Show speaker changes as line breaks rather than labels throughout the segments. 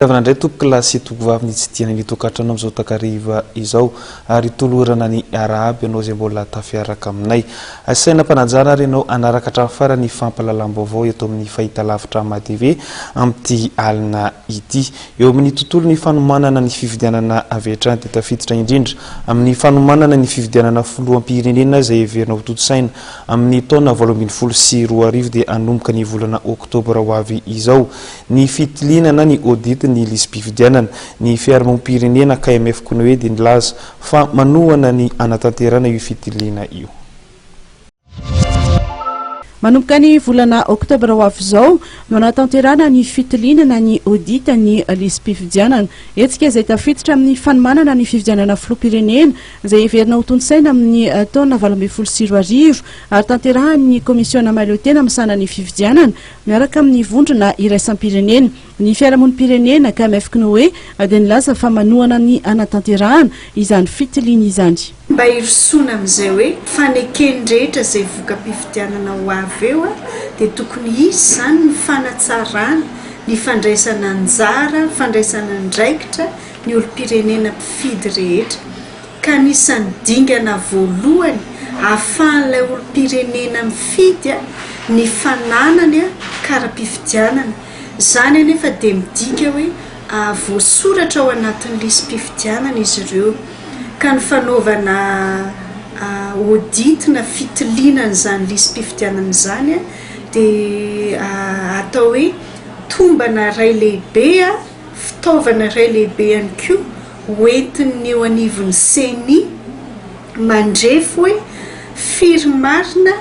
Nandray tompoklasy tokovavy nitsidihana ny tokantrano amin'izao takariva izao ary tolorana ny araby ianao izay mbola tafiaraka aminay. Asaina mpananjara ary ianao anaraka hatramin'ny farany fampahalalam-baovao eto amin'ny fahitalavitra Matv amin'ity alina ity. Eo amin'ny tontolon'ny fanomanana ny fifidianana avy hatrany dia tafiditra indrindra amin'ny fanomanana ny fifidianana filoham-pirenena izay heverina ho toto-saina amin'ny taona 2024 dia hanomboka ny volana Oktobra ho avy izao. Ny fitilinana ny audit ny lisam-pifidianana ny fiarahamonim-pirenena KMF koa hoe dia nilaza fa manohana ny anatanterana io fitiliana io.
Manomboka ny volana Oktobra ho avy izao no anatanterana ny fitilinana ny audit ny lisam-pifidianana. Etsika izay tafiditra amin'ny fanomanana ny fifidianana filoham-pirenena izay heverina ho tontosaina amin'ny taona 2024 ary tanterahan'ny komisiona mahaleo-tena misana ny fifidianana miaraka amin'ny vondrona iraisam-pirenena. Ny fiarahamonim-pirenena KMF koa hoe dia nilaza fa manohana ny anatanterahana izany fitiliana izany.
Mba hirosoana amin'izay hoe fanekeny rehetra izay voka-pifidianana ho avy eo dia tokony izy izany ny fanatsarana ny fandraisana anjara, fandraisana andraikitra ny olom-pirenena mpifidy rehetra. Ka anisan'ny dingana voalohany ahafahan'ilay olom-pirenena mifidy ny fananany kara-pifidianana. Izany anefa dia midika hoe voasoratra ao anatin'ny lisam-pifidianana izy ireo. Ka ny fanaovana audit na fitilinana izany lisam-pifidianana izany dia atao hoe tombana iray lehibe, fitaovana iray lehibe ihany koa hoentin'ny eo anivon'ny CENI mandrefy hoe firimarina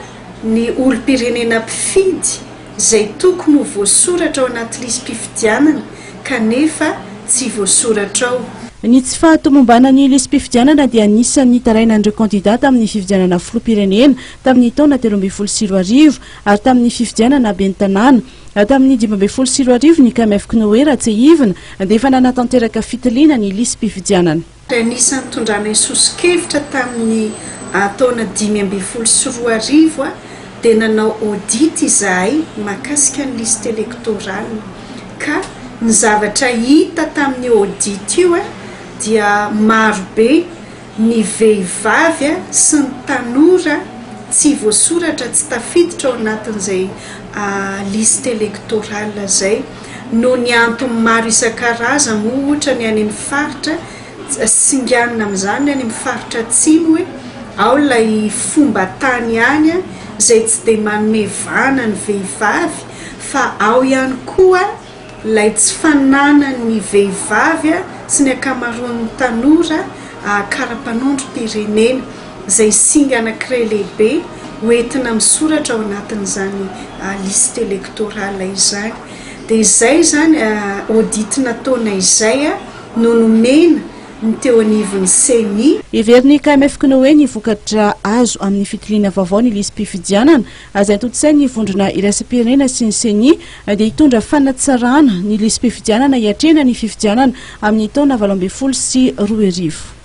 ny olom-pirenena mpifidy izay tokony ho voasoratra ao anaty lisam-pifidianana kanefa tsy voasoratra ao.
Ny tsy fahatomombanana ny lisam-pifidianana dia anisan'ny tarainan'ireo kandidata amin'ny fifidianana filoham-pirenena tamin'ny taona 2024 ary tamin'ny fifidianana ben'ny tanàna. Tamin'ny 2024 ny KMF koa hoe raha tsy hivina dia efa nanatanteraka fitiliana ny lisam-pifidianana.
Anisan'ny tondrana isoso-kevitra tamin'ny taona 2024 dia nanao audit izahay mahakasika ny lista elektorala ka ny zavatra hita tamin'ny audit io dia marobe ny vehivavy sy ny tanora tsy voasoratra tsy tafiditra ao anatin'izay lista elektorala izay no ny antony maro isan-karazany ohatra ny any amin'ny faritra singanina amin'izany any amin'ny faritra atsimo hoe ao ilay fomba tany any izay tsy dia manome vana ny vehivavy fa ao ihany koa ilay tsy fananany vehivavy sy ny ankamaroan'ny tanora kara-mpanondrom-pirenena izay singa anankiray lehibe hoentina misoratra ao anatin'izany lista elektorala izany. Dia izay zany audit nataona izay no nomena ny teo anivon'ny CENI.
Heveriny KMF koa hoe ny vokatra azo amin'ny fitiliana vaovao ny lisam-pifidianana izay tontosaina ny vondrona iraisam-pirenena sy ny CENI dia hitondra fanatsarana ny lisam-pifidianana hiatrena ny fifidianana amin'ny taona 2022.